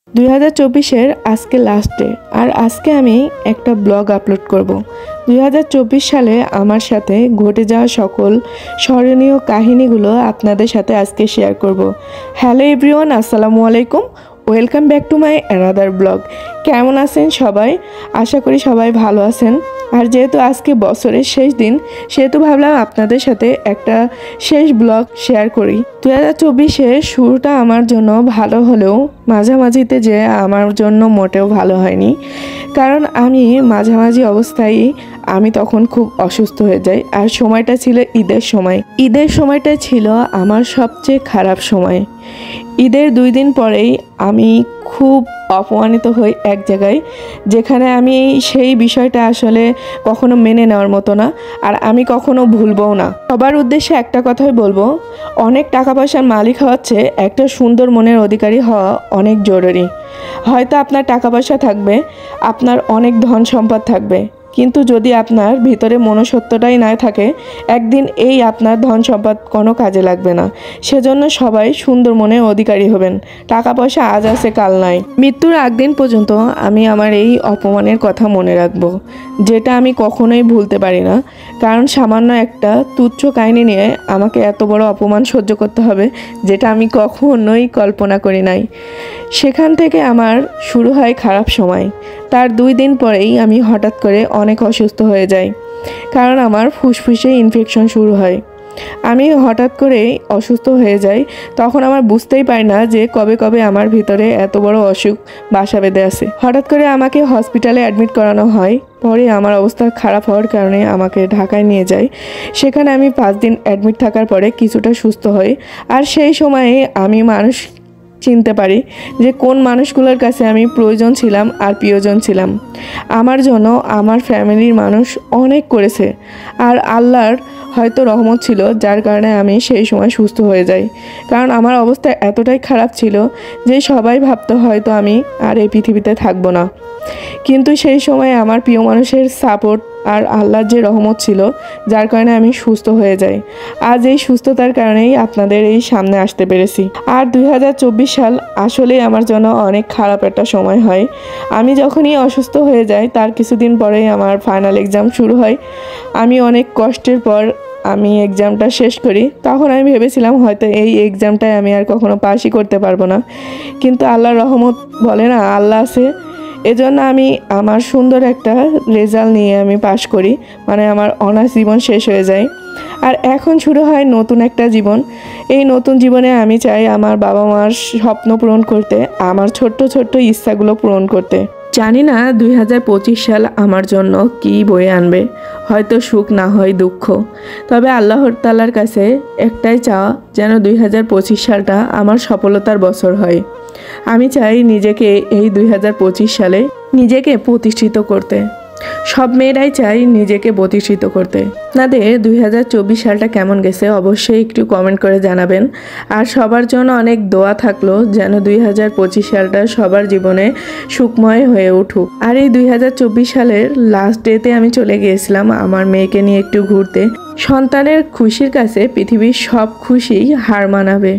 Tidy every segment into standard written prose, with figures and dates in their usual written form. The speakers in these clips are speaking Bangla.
2024-এর আজকে লাস্ট ডে আর আজকে আমি একটা ব্লগ আপলোড করব। 2024 সালে আমার সাথে ঘটে যাওয়া সকল স্মরণীয় কাহিনীগুলো আপনাদের সাথে আজকে শেয়ার করব। হ্যালো এভরিওয়ান, আসসালামু আলাইকুম, welcome back to my another blog. কেমন আছেন সবাই? আশা করি সবাই ভালো আছেন। আর যেহেতু আজকে বছরের শেষ দিন, সেহেতু ভাবলাম আপনাদের সাথে একটা শেষ ব্লগ শেয়ার করি। 2024-এর শুরুটা আমার জন্য ভালো হলেও মাঝামাঝিতে যে আমার জন্য মোটেও ভালো হয়নি, কারণ আমি মাঝামাঝি অবস্থায় আমি তখন খুব অসুস্থ হয়ে যাই। আর সময়টা ছিল ঈদের সময়। ঈদের সময়টা ছিল আমার সবচেয়ে খারাপ সময়। ঈদের 2 দিন পরেই আমি খুব অপমানিত হই এক জায়গায়, যেখানে আমি সেই বিষয়টা আসলে কখনো মেনে নেওয়ার মতো না, আর আমি কখনো ভুলবও না। সবার উদ্দেশ্যে একটা কথাই বলবো, অনেক টাকা পয়সার মালিক হওয়ার চেয়ে একটা সুন্দর মনের অধিকারী হওয়া অনেক জরুরি। হয়তো আপনার টাকা পয়সা থাকবে, আপনার অনেক ধন সম্পদ থাকবে, কিন্তু যদি আপনার ভিতরে মনুষ্যত্বটাই না থাকে, একদিন এই আপনার ধন সম্পদ কোনো কাজে লাগবে না। সেজন্য সবাই সুন্দর মনের অধিকারী হবেন। টাকা পয়সা আজ আছে কাল নাই। মৃত্যুর আগ দিন পর্যন্ত আমি আমার এই অপমানের কথা মনে রাখবো, যেটা আমি কখনোই ভুলতে পারি না। কারণ সামান্য একটা তুচ্ছ কাহিনী নিয়ে আমাকে এত বড় অপমান সহ্য করতে হবে, যেটা আমি কখনোই কল্পনা করি নাই। সেখান থেকে আমার শুরু হয় খারাপ সময়। তার 2 দিন পরেই আমি হঠাৎ করে অনেক অসুস্থ হয়ে যাই, কারণ আমার ফুসফুসে ইনফেকশন শুরু হয়। আমি হঠাৎ করে অসুস্থ হয়ে যাই, তখন আমার বুঝতেই পারি না যে কবে কবে আমার ভিতরে এত বড় অসুখ বাসা বেঁধে আছে। হঠাৎ করে আমাকে হসপিটালে অ্যাডমিট করানো হয়। পরে আমার অবস্থা খারাপ হওয়ার কারণে আমাকে ঢাকায় নিয়ে যায়। সেখানে আমি 5 দিন অ্যাডমিট থাকার পরে কিছুটা সুস্থ হই। আর সেই সময়ে আমি মানুষ চিনতে পারি যে কোন মানুষগুলোর কাছে আমি প্রয়োজন ছিলাম আর প্রিয়জন ছিলাম। আমার জন্য আমার ফ্যামিলির মানুষ অনেক করেছে, আর আল্লাহর হয়তো রহমত ছিল, যার কারণে আমি সেই সময় সুস্থ হয়ে যাই। কারণ আমার অবস্থা এতটাই খারাপ ছিল যে সবাই ভাবতো হয়তো আমি আর এই পৃথিবীতে থাকবো না। কিন্তু সেই সময় আমার প্রিয় মানুষের সাপোর্ট আর আল্লাহর যে রহমত ছিল, যার কারণে আমি সুস্থ হয়ে যাই। আজ এই সুস্থতার কারণেই আপনাদের এই সামনে আসতে পেরেছি। আর 2024 সাল আসলেই আমার জন্য অনেক খারাপ একটা সময় হয়। আমি যখনই অসুস্থ হয়ে যাই, তার কিছুদিন পরেই আমার ফাইনাল এক্সাম শুরু হয়। আমি অনেক কষ্টের পর আমি এক্সামটা শেষ করি। তখন আমি ভেবেছিলাম হয়তো এই এক্সামটায় আমি আর কখনো পাসই করতে পারবো না, কিন্তু আল্লাহর রহমত বলে না, আল্লাহ আছে। এজন্য আমি আমার সুন্দর একটা রেজাল্ট নিয়ে আমি পাশ করি, মানে আমার অনার্স জীবন শেষ হয়ে যায়। আর এখন শুরু হয় নতুন একটা জীবন। এই নতুন জীবনে আমি চাই আমার বাবা মার স্বপ্ন পূরণ করতে, আমার ছোট্ট ছোট্ট ইচ্ছাগুলো পূরণ করতে। জানি না 2025 সাল আমার জন্য কী বয়ে আনবে, হয়তো সুখ না হয় দুঃখ। তবে আল্লাহর তাআলার কাছে একটাই চাওয়া, যেন 2025 সালটা আমার সফলতার বছর হয়। আমি চাই নিজেকে এই 2025 সালে নিজেকে প্রতিষ্ঠিত করতে। সব মেয়েরাই চাই নিজেকে প্রতিষ্ঠিত করতে। আপনাদের 2024 সালটা কেমন গেছে অবশ্যই একটু কমেন্ট করে জানাবেন। আর সবার জন্য অনেক দোয়া থাকলো, যেন 2025 সালটা সবার জীবনে সুখময় হয়ে উঠুক। আর এই 2024 সালের লাস্ট ডেতে আমি চলে গিয়েছিলাম আমার মেয়েকে নিয়ে একটু ঘুরতে। সন্তানের খুশির কাছে পৃথিবীর সব খুশি হার মানাবে।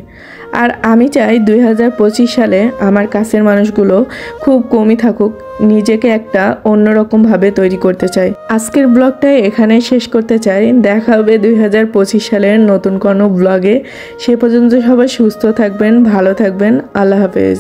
আর আমি চাই 2025 সালে আমার কাছের মানুষগুলো খুব কমই থাকুক, নিজেকে একটা অন্যরকমভাবে তৈরি করতে চাই। আজকের ব্লগটা এখানে শেষ করতে চাই। দেখা হবে 2025 সালের নতুন কোনো ব্লগে। সে পর্যন্ত সবাই সুস্থ থাকবেন, ভালো থাকবেন। আল্লাহ হাফেজ।